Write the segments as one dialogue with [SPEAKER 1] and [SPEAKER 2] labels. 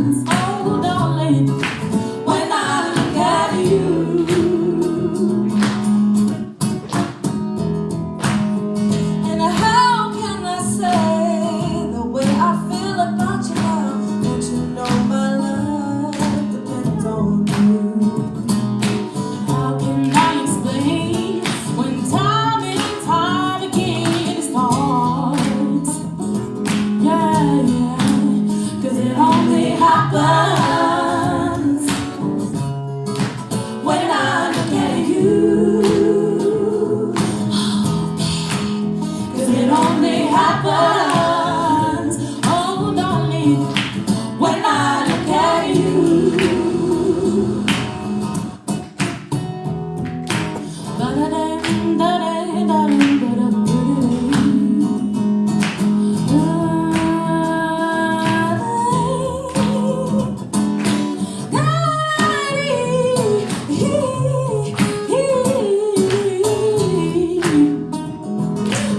[SPEAKER 1] Oh, darling, when I look at you. And how can I say the way I feel about you now? Don't you know my love depends on you? How can I explain when time and time again it starts? Yeah, yeah, 'cause it only happens when I look at you. 'Cause it only happens, oh darling, when I look at you.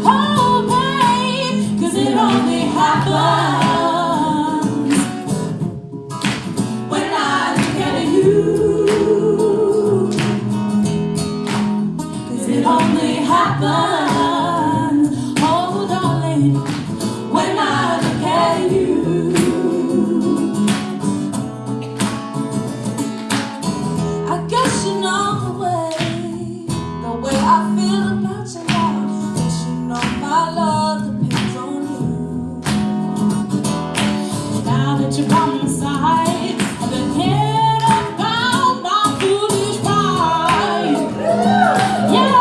[SPEAKER 1] Oh, babe, 'cause it only happens when I look at you. 'Cause it only happens, oh darling, when I look at you. I guess you know the way I feel about you now. Guess you know my love depends on you. Now that you're by my side, I've been head about my foolish pride. Yeah,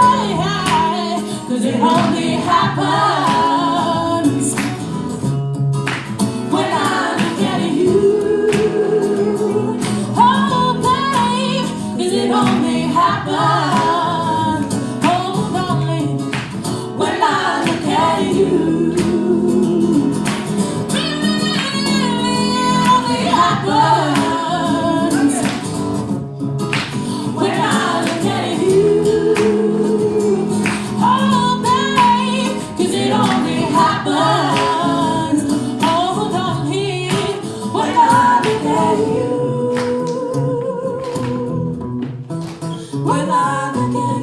[SPEAKER 1] 'cause it only happens when I look at you. Oh, babe, 'cause it only happens, oh, darling, when I look at you. It only happens when I look at you. Oh, babe, 'cause it only happens, oh, darling, when I look at you. When I look at